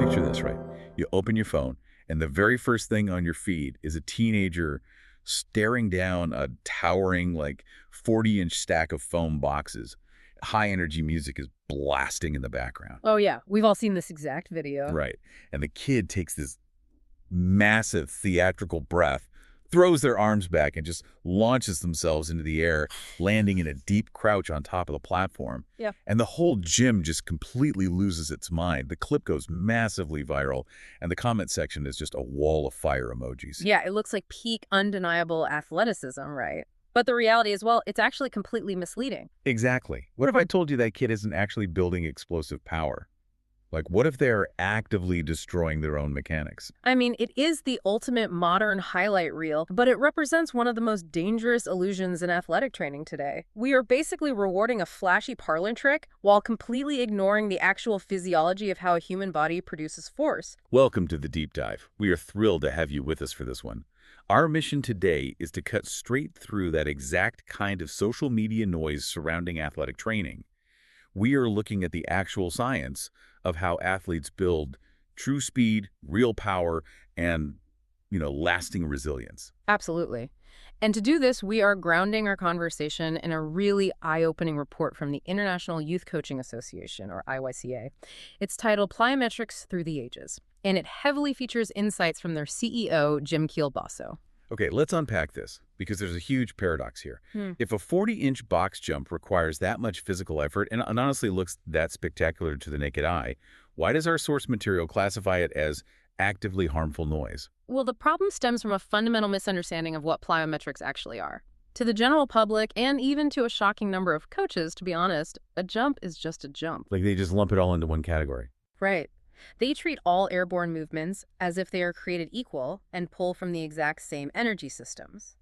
picture this, right? You open your phone, and the very first thing on your feed is a teenager staring down a towering, like, 40-inch stack of foam boxes. High-energy music is blasting in the background. Oh, yeah. We've all seen this exact video. Right. And the kid takes this massive theatrical breath, throws their arms back, and just launches themselves into the air, landing in a deep crouch on top of the platform. Yeah. And the whole gym just completely loses its mind. The clip goes massively viral, and the comment section is just a wall of fire emojis. Yeah, it looks like peak undeniable athleticism, right? But the reality is, well, it's actually completely misleading. Exactly. What if I told you that kid isn't actually building explosive power? Like, what if they're actively destroying their own mechanics? I mean, it is the ultimate modern highlight reel, but it represents one of the most dangerous illusions in athletic training today. We are basically rewarding a flashy parlor trick while completely ignoring the actual physiology of how a human body produces force. Welcome to the Deep Dive. We are thrilled to have you with us for this one. Our mission today is to cut straight through that exact kind of social media noise surrounding athletic training. We are looking at the actual science of how athletes build true speed, real power, and, lasting resilience. Absolutely. And to do this, we are grounding our conversation in a really eye-opening report from the International Youth Coaching Association, or IYCA. It's titled Plyometrics Through the Ages, and it heavily features insights from their CEO, Jim Kielbaso. Okay, let's unpack this, because there's a huge paradox here. If a 40-inch box jump requires that much physical effort and honestly looks that spectacular to the naked eye, why does our source material classify it as actively harmful noise? Well, the problem stems from a fundamental misunderstanding of what plyometrics actually are. To the general public, and even to a shocking number of coaches, to be honest, a jump is just a jump. Like they just lump it all into one category. Right. They treat all airborne movements as if they are created equal and pull from the exact same energy systems.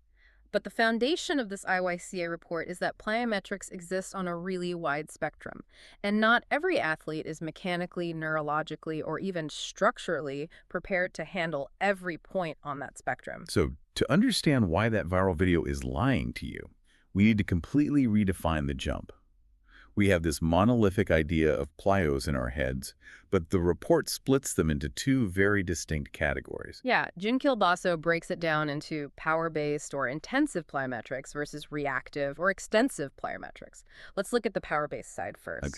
But the foundation of this IYCA report is that plyometrics exists on a really wide spectrum, and not every athlete is mechanically, neurologically, or even structurally prepared to handle every point on that spectrum. So to understand why that viral video is lying to you, we need to completely redefine the jump. We have this monolithic idea of plyos in our heads, but the report splits them into two very distinct categories. Yeah, Jim Kielbaso breaks it down into power-based or intensive plyometrics versus reactive or extensive plyometrics. Let's look at the power-based side first.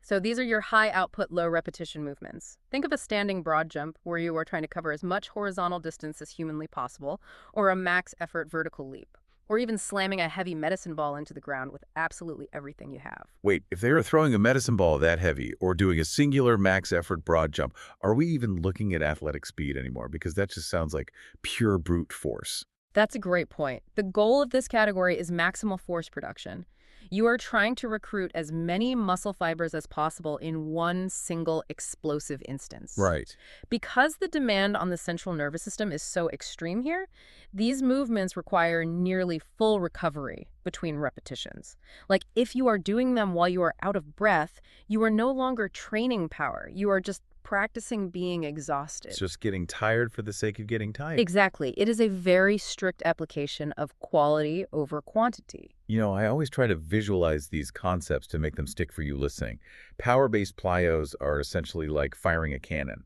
So these are your high-output, low-repetition movements. Think of a standing broad jump where you are trying to cover as much horizontal distance as humanly possible, or a max-effort vertical leap, or even slamming a heavy medicine ball into the ground with absolutely everything you have. Wait, if they are throwing a medicine ball that heavy or doing a singular max-effort broad jump, are we even looking at athletic speed anymore? Because that just sounds like pure brute force. That's a great point. The goal of this category is maximal force production. You are trying to recruit as many muscle fibers as possible in one single explosive instance. Right. Because the demand on the central nervous system is so extreme here, these movements require nearly full recovery between repetitions. Like, if you are doing them while you are out of breath, you are no longer training power. You are just practicing being exhausted. It's just getting tired for the sake of getting tired. Exactly. It is a very strict application of quality over quantity. I always try to visualize these concepts to make them stick for you listening. Power-based plyos are essentially like firing a cannon.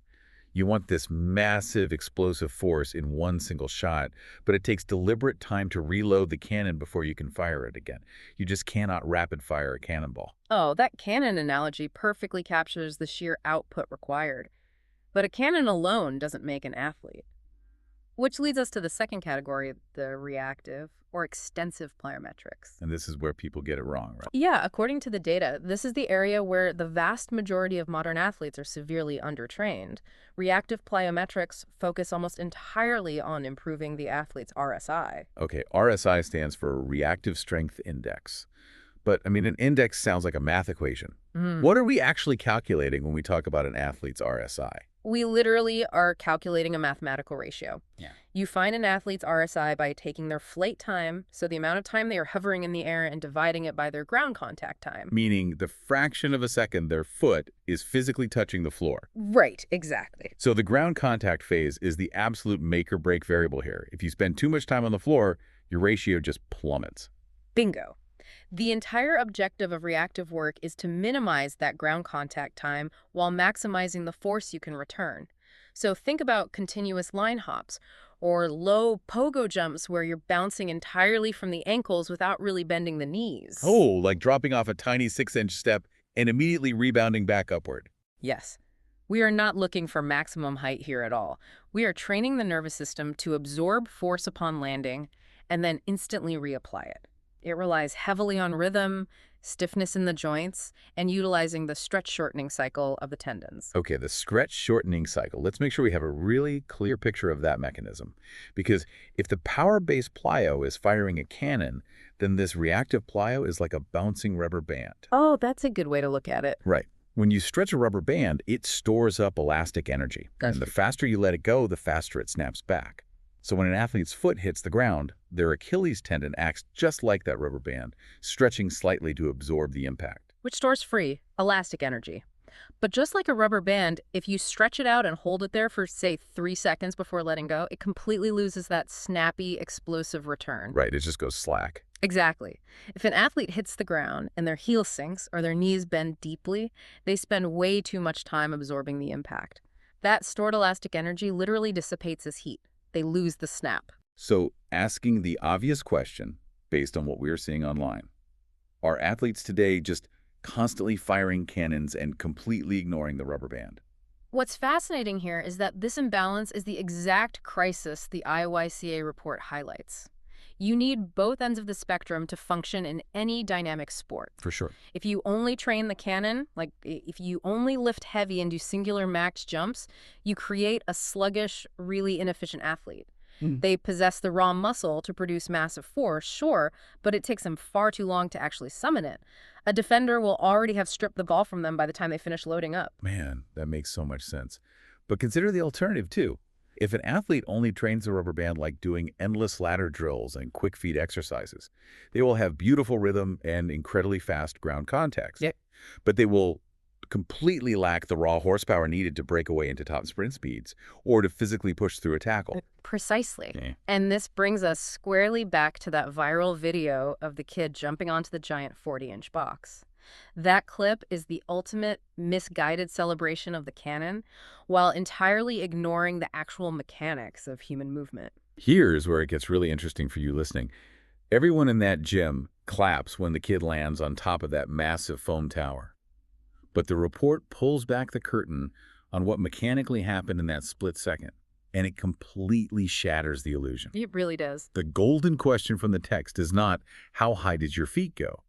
You want this massive explosive force in one single shot, but it takes deliberate time to reload the cannon before you can fire it again. You just cannot rapid fire a cannonball. Oh, that cannon analogy perfectly captures the sheer output required. But a cannon alone doesn't make an athlete. Which leads us to the second category, the reactive or extensive plyometrics. And this is where people get it wrong, right? Yeah, according to the data, this is the area where the vast majority of modern athletes are severely undertrained. Reactive plyometrics focus almost entirely on improving the athlete's RSI. Okay, RSI stands for Reactive Strength Index. But, an index sounds like a math equation. What are we actually calculating when we talk about an athlete's RSI? We literally are calculating a mathematical ratio. Yeah. You find an athlete's RSI by taking their flight time, so the amount of time they are hovering in the air, and dividing it by their ground contact time. Meaning the fraction of a second their foot is physically touching the floor. Right, exactly. So the ground contact phase is the absolute make or break variable here. If you spend too much time on the floor, your ratio just plummets. Bingo. The entire objective of reactive work is to minimize that ground contact time while maximizing the force you can return. So think about continuous line hops or low pogo jumps where you're bouncing entirely from the ankles without really bending the knees. Oh, like dropping off a tiny 6-inch step and immediately rebounding back upward. Yes. We are not looking for maximum height here at all. We are training the nervous system to absorb force upon landing and then instantly reapply it. It relies heavily on rhythm, stiffness in the joints, and utilizing the stretch-shortening cycle of the tendons. Okay, the stretch-shortening cycle. Let's make sure we have a really clear picture of that mechanism. Because if the power-based plyo is firing a cannon, then this reactive plyo is like a bouncing rubber band. Oh, that's a good way to look at it. Right. When you stretch a rubber band, it stores up elastic energy. And the faster you let it go, the faster it snaps back. So when an athlete's foot hits the ground, their Achilles tendon acts just like that rubber band, stretching slightly to absorb the impact. Which stores free, elastic energy. But just like a rubber band, if you stretch it out and hold it there for, say, 3 seconds before letting go, it completely loses that snappy, explosive return. Right, it just goes slack. Exactly. If an athlete hits the ground and their heel sinks or their knees bend deeply, they spend way too much time absorbing the impact. That stored elastic energy literally dissipates as heat. They lose the snap. So asking the obvious question, based on what we are seeing online, are athletes today just constantly firing cannons and completely ignoring the rubber band? What's fascinating here is that this imbalance is the exact crisis the IYCA report highlights. You need both ends of the spectrum to function in any dynamic sport. For sure. If you only train the cannon, like if you only lift heavy and do singular max jumps, you create a sluggish, really inefficient athlete. They possess the raw muscle to produce massive force, sure, but it takes them far too long to actually summon it. A defender will already have stripped the ball from them by the time they finish loading up. Man, that makes so much sense. But consider the alternative, too. If an athlete only trains the rubber band like doing endless ladder drills and quick feet exercises, they will have beautiful rhythm and incredibly fast ground contacts. Yep. But they will completely lack the raw horsepower needed to break away into top sprint speeds or to physically push through a tackle. Precisely. Yeah. And this brings us squarely back to that viral video of the kid jumping onto the giant 40-inch box. That clip is the ultimate misguided celebration of the cannon, while entirely ignoring the actual mechanics of human movement. Here's where it gets really interesting for you listening. Everyone in that gym claps when the kid lands on top of that massive foam tower. But the report pulls back the curtain on what mechanically happened in that split second, and it completely shatters the illusion. It really does. The golden question from the text is not, how high did your feet go?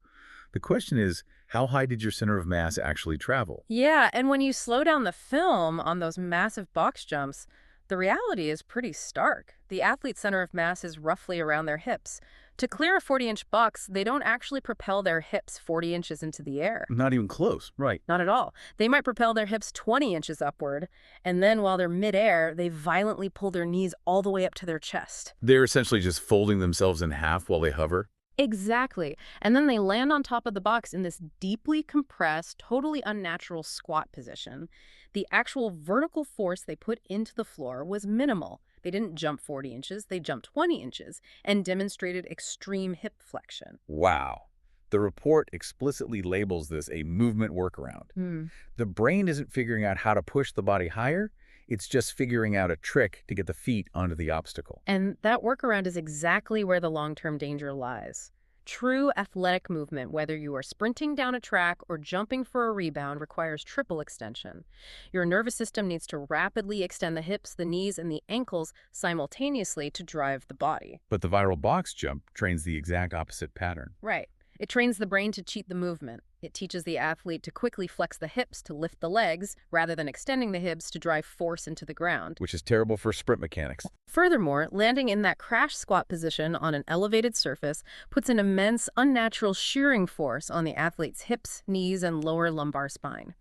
The question is, how high did your center of mass actually travel? Yeah, and when you slow down the film on those massive box jumps, the reality is pretty stark. The athlete's center of mass is roughly around their hips. To clear a 40-inch box, they don't actually propel their hips 40 inches into the air. Not even close, right. Not at all. They might propel their hips 20 inches upward, and then while they're midair, they violently pull their knees all the way up to their chest. They're essentially just folding themselves in half while they hover? Exactly. And then they land on top of the box in this deeply compressed, totally unnatural squat position. The actual vertical force they put into the floor was minimal. They didn't jump 40 inches, they jumped 20 inches and demonstrated extreme hip flexion. Wow. The report explicitly labels this a movement workaround. The brain isn't figuring out how to push the body higher. It's just figuring out a trick to get the feet onto the obstacle. And that workaround is exactly where the long-term danger lies. True athletic movement, whether you are sprinting down a track or jumping for a rebound, requires triple extension. Your nervous system needs to rapidly extend the hips, the knees, and the ankles simultaneously to drive the body. But the viral box jump trains the exact opposite pattern. Right. It trains the brain to cheat the movement. It teaches the athlete to quickly flex the hips to lift the legs, rather than extending the hips to drive force into the ground. Which is terrible for sprint mechanics. Furthermore, landing in that crash squat position on an elevated surface puts an immense, unnatural shearing force on the athlete's hips, knees, and lower lumbar spine.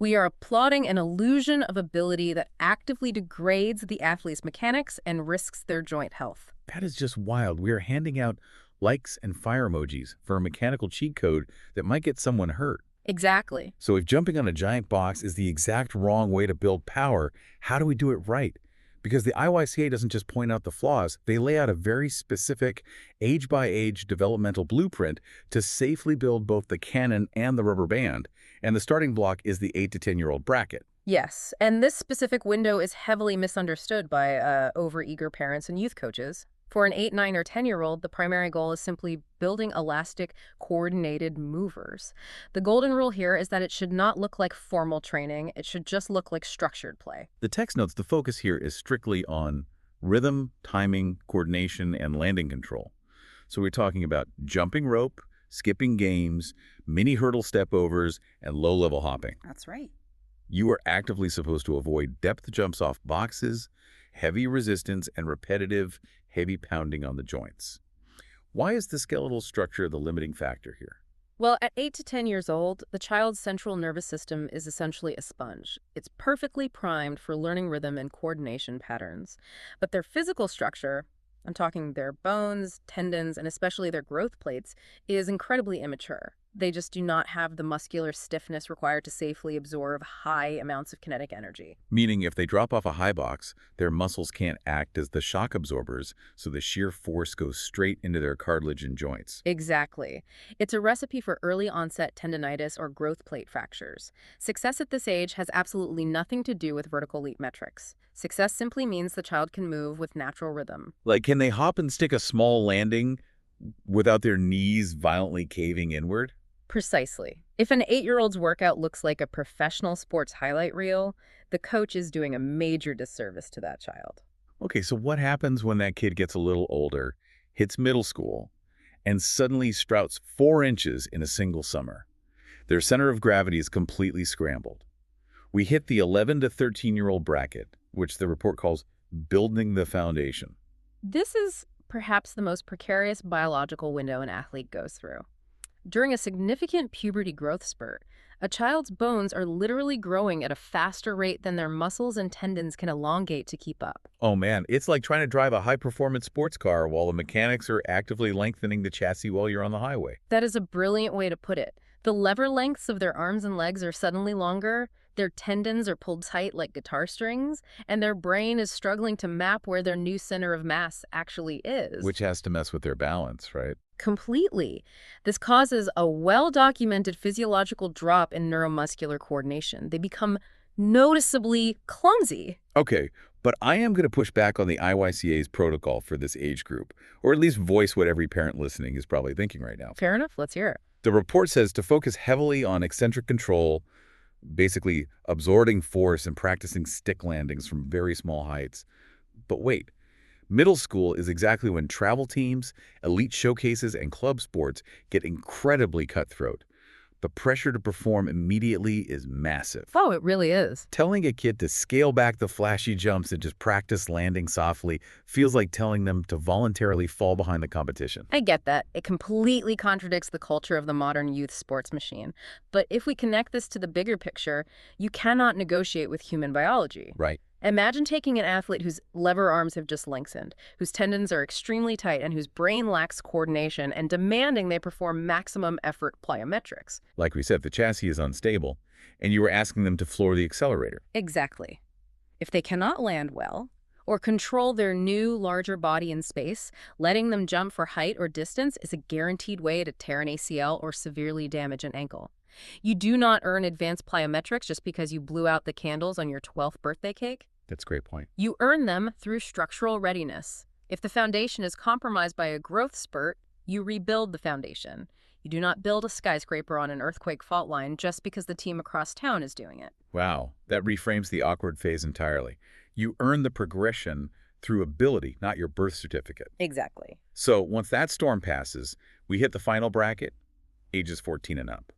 We are applauding an illusion of ability that actively degrades the athlete's mechanics and risks their joint health. That is just wild. We are handing out likes and fire emojis for a mechanical cheat code that might get someone hurt. Exactly. So if jumping on a giant box is the exact wrong way to build power, how do we do it right? Because the IYCA doesn't just point out the flaws, they lay out a very specific age-by-age developmental blueprint to safely build both the cannon and the rubber band, and the starting block is the 8 to 10-year-old bracket. Yes, and this specific window is heavily misunderstood by overeager parents and youth coaches. For an 8, 9, or 10-year-old, the primary goal is simply building elastic, coordinated movers. The golden rule here is that it should not look like formal training. It should just look like structured play. The text notes the focus here is strictly on rhythm, timing, coordination, and landing control. So we're talking about jumping rope, skipping games, mini hurdle step-overs, and low-level hopping. That's right. You are actively supposed to avoid depth jumps off boxes, heavy resistance, and repetitive, heavy pounding on the joints. Why is the skeletal structure the limiting factor here? Well, at 8 to 10 years old, the child's central nervous system is essentially a sponge. It's perfectly primed for learning rhythm and coordination patterns. But their physical structure, I'm talking their bones, tendons, and especially their growth plates, is incredibly immature. They just do not have the muscular stiffness required to safely absorb high amounts of kinetic energy. Meaning if they drop off a high box, their muscles can't act as the shock absorbers, so the sheer force goes straight into their cartilage and joints. Exactly. It's a recipe for early onset tendinitis or growth plate fractures. Success at this age has absolutely nothing to do with vertical leap metrics. Success simply means the child can move with natural rhythm. Like, can they hop and stick a small landing without their knees violently caving inward? Precisely. If an 8-year-old's workout looks like a professional sports highlight reel, the coach is doing a major disservice to that child. Okay, so what happens when that kid gets a little older, hits middle school, and suddenly sprouts 4 inches in a single summer? Their center of gravity is completely scrambled. We hit the 11 to 13-year-old bracket, which the report calls building the foundation. This is perhaps the most precarious biological window an athlete goes through. During a significant puberty growth spurt, a child's bones are literally growing at a faster rate than their muscles and tendons can elongate to keep up. Oh man, it's like trying to drive a high-performance sports car while the mechanics are actively lengthening the chassis while you're on the highway. That is a brilliant way to put it. The lever lengths of their arms and legs are suddenly longer, their tendons are pulled tight like guitar strings, and their brain is struggling to map where their new center of mass actually is. Which has to mess with their balance, right? Completely. This causes a well-documented physiological drop in neuromuscular coordination. They become noticeably clumsy. Okay, but I am going to push back on the IYCA's protocol for this age group, or at least voice what every parent listening is probably thinking right now. Fair enough. Let's hear it. The report says to focus heavily on eccentric control, basically absorbing force and practicing stick landings from very small heights. But wait. Middle school is exactly when travel teams, elite showcases, and club sports get incredibly cutthroat. The pressure to perform immediately is massive. Oh, it really is. Telling a kid to scale back the flashy jumps and just practice landing softly feels like telling them to voluntarily fall behind the competition. I get that. It completely contradicts the culture of the modern youth sports machine. But if we connect this to the bigger picture, you cannot negotiate with human biology. Right. Imagine taking an athlete whose lever arms have just lengthened, whose tendons are extremely tight, and whose brain lacks coordination, and demanding they perform maximum effort plyometrics. Like we said, the chassis is unstable, and you were asking them to floor the accelerator. Exactly. If they cannot land well, or control their new, larger body in space, letting them jump for height or distance is a guaranteed way to tear an ACL or severely damage an ankle. You do not earn advanced plyometrics just because you blew out the candles on your 12th birthday cake. That's a great point. You earn them through structural readiness. If the foundation is compromised by a growth spurt, you rebuild the foundation. You do not build a skyscraper on an earthquake fault line just because the team across town is doing it. Wow, that reframes the awkward phase entirely. You earn the progression through ability, not your birth certificate. Exactly. So once that storm passes, we hit the final bracket, ages 14 and up.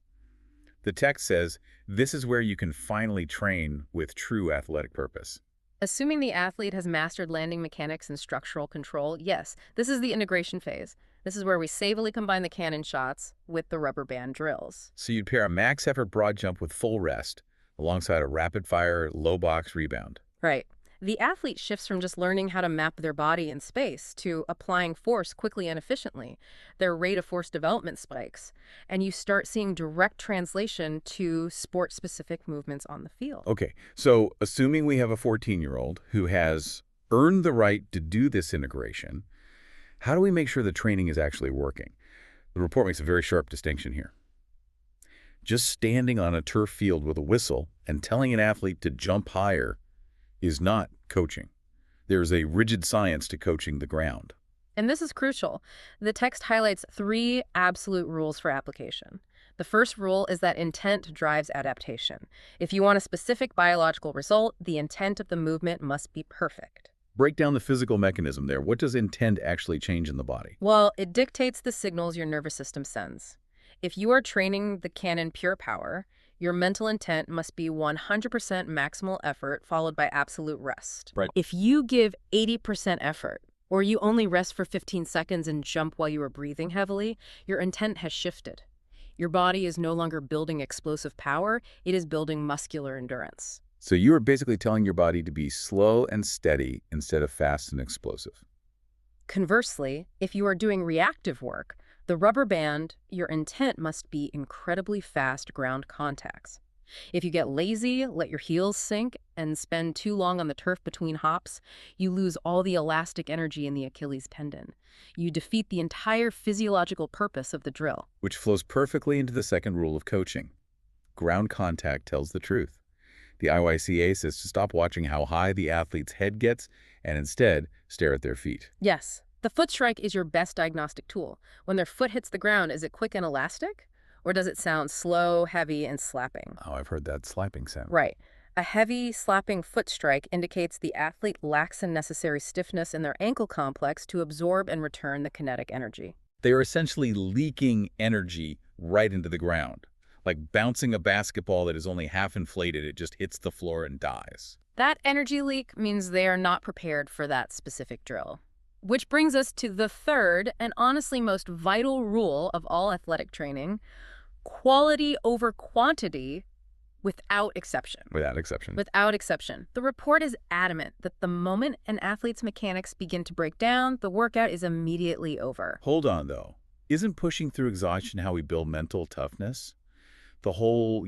The text says, this is where you can finally train with true athletic purpose. Assuming the athlete has mastered landing mechanics and structural control, yes, this is the integration phase. This is where we savely combine the cannon shots with the rubber band drills. So you'd pair a max effort broad jump with full rest, alongside a rapid fire low box rebound. Right. The athlete shifts from just learning how to map their body in space to applying force quickly and efficiently. Their rate of force development spikes, and you start seeing direct translation to sport-specific movements on the field. Okay, so assuming we have a 14-year-old who has earned the right to do this integration, how do we make sure the training is actually working? The report makes a very sharp distinction here. Just standing on a turf field with a whistle and telling an athlete to jump higher is not coaching. There's a rigid science to coaching the ground. And this is crucial. The text highlights 3 absolute rules for application. The first rule is that intent drives adaptation. If you want a specific biological result, the intent of the movement must be perfect. Break down the physical mechanism there. What does intent actually change in the body? Well, it dictates the signals your nervous system sends. If you are training the cannon pure power, your mental intent must be 100% maximal effort followed by absolute rest. Right. If you give 80% effort, or you only rest for 15 seconds and jump while you are breathing heavily, your intent has shifted. Your body is no longer building explosive power, it is building muscular endurance. So you are basically telling your body to be slow and steady instead of fast and explosive. Conversely, if you are doing reactive work, the rubber band, your intent must be incredibly fast ground contacts. If you get lazy, let your heels sink, and spend too long on the turf between hops, you lose all the elastic energy in the Achilles tendon. You defeat the entire physiological purpose of the drill. Which flows perfectly into the second rule of coaching. Ground contact tells the truth. The IYCA says to stop watching how high the athlete's head gets and instead stare at their feet. Yes, the foot strike is your best diagnostic tool. When their foot hits the ground, is it quick and elastic? Or does it sound slow, heavy, and slapping? Oh, I've heard that slapping sound. Right. A heavy, slapping foot strike indicates the athlete lacks the necessary stiffness in their ankle complex to absorb and return the kinetic energy. They are essentially leaking energy right into the ground. Like bouncing a basketball that is only half inflated, it just hits the floor and dies. That energy leak means they are not prepared for that specific drill. Which brings us to the third and honestly most vital rule of all athletic training: quality over quantity without exception. Without exception. Without exception. The report is adamant that the moment an athlete's mechanics begin to break down, the workout is immediately over. Hold on, though. Isn't pushing through exhaustion how we build mental toughness? The whole,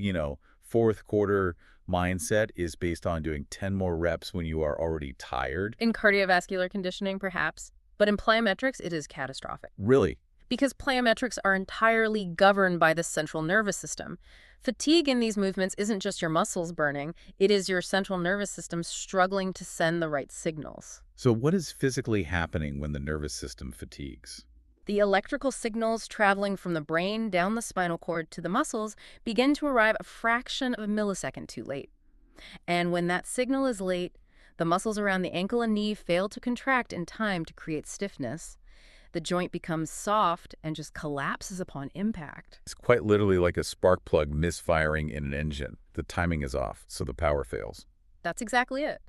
fourth quarter mindset is based on doing 10 more reps when you are already tired. In cardiovascular conditioning, perhaps. But in plyometrics, it is catastrophic. Really? Because plyometrics are entirely governed by the central nervous system. Fatigue in these movements isn't just your muscles burning, it is your central nervous system struggling to send the right signals. So what is physically happening when the nervous system fatigues? The electrical signals traveling from the brain down the spinal cord to the muscles begin to arrive a fraction of a millisecond too late. And when that signal is late, the muscles around the ankle and knee fail to contract in time to create stiffness. The joint becomes soft and just collapses upon impact. It's quite literally like a spark plug misfiring in an engine. The timing is off, so the power fails. That's exactly it.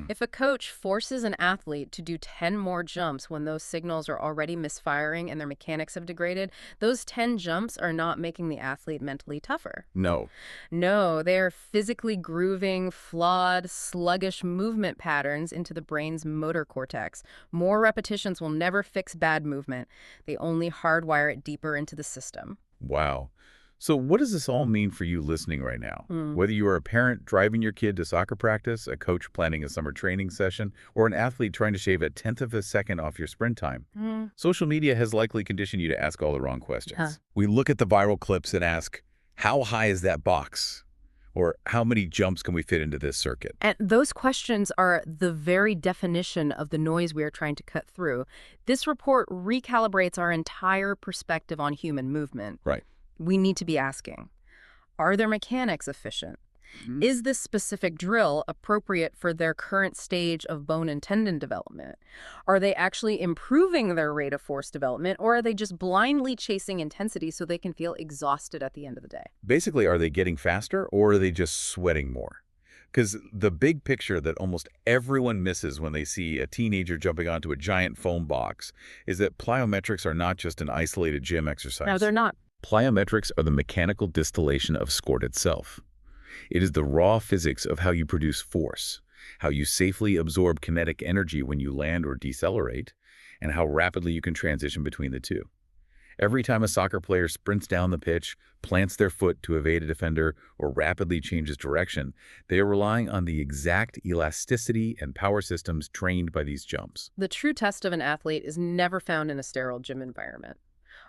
If a coach forces an athlete to do 10 more jumps when those signals are already misfiring and their mechanics have degraded, those 10 jumps are not making the athlete mentally tougher. No. No, they are physically grooving, flawed, sluggish movement patterns into the brain's motor cortex. More repetitions will never fix bad movement. They only hardwire it deeper into the system. Wow. So what does this all mean for you listening right now? Whether you are a parent driving your kid to soccer practice, a coach planning a summer training session, or an athlete trying to shave a tenth of a second off your sprint time, social media has likely conditioned you to ask all the wrong questions. We look at the viral clips and ask, how high is that box? Or how many jumps can we fit into this circuit? And those questions are the very definition of the noise we are trying to cut through. This report recalibrates our entire perspective on human movement. Right. We need to be asking, are their mechanics efficient? Is this specific drill appropriate for their current stage of bone and tendon development? Are they actually improving their rate of force development, or are they just blindly chasing intensity so they can feel exhausted at the end of the day? Basically, are they getting faster or are they just sweating more? Because the big picture that almost everyone misses when they see a teenager jumping onto a giant foam box is that plyometrics are not just an isolated gym exercise. No, they're not. Plyometrics are the mechanical distillation of sport itself. It is the raw physics of how you produce force, how you safely absorb kinetic energy when you land or decelerate, and how rapidly you can transition between the two. Every time a soccer player sprints down the pitch, plants their foot to evade a defender, or rapidly changes direction, they are relying on the exact elasticity and power systems trained by these jumps. The true test of an athlete is never found in a sterile gym environment.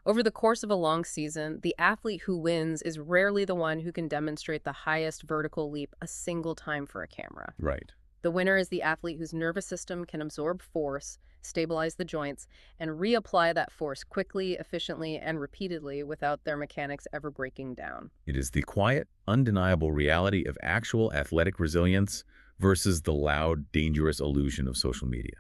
Over the course of a long season, the athlete who wins is rarely the one who can demonstrate the highest vertical leap a single time for a camera. Right. The winner is the athlete whose nervous system can absorb force, stabilize the joints, and reapply that force quickly, efficiently, and repeatedly without their mechanics ever breaking down. It is the quiet, undeniable reality of actual athletic resilience versus the loud, dangerous illusion of social media.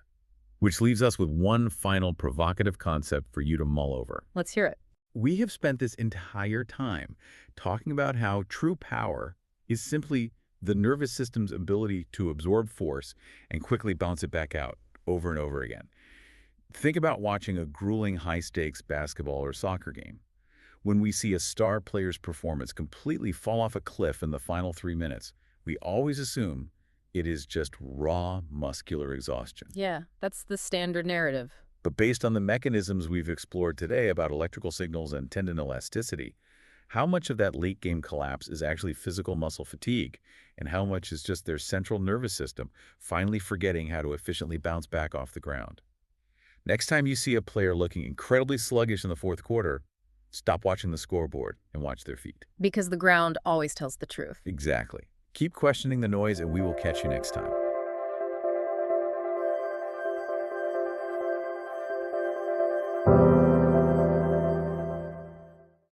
Which leaves us with one final provocative concept for you to mull over. Let's hear it. We have spent this entire time talking about how true power is simply the nervous system's ability to absorb force and quickly bounce it back out over and over again. Think about watching a grueling high-stakes basketball or soccer game. When we see a star player's performance completely fall off a cliff in the final 3 minutes, we always assume it is just raw muscular exhaustion. Yeah, that's the standard narrative. But based on the mechanisms we've explored today about electrical signals and tendon elasticity, how much of that late-game collapse is actually physical muscle fatigue, and how much is just their central nervous system finally forgetting how to efficiently bounce back off the ground? Next time you see a player looking incredibly sluggish in the fourth quarter, stop watching the scoreboard and watch their feet. Because the ground always tells the truth. Exactly. Keep questioning the noise, and we will catch you next time.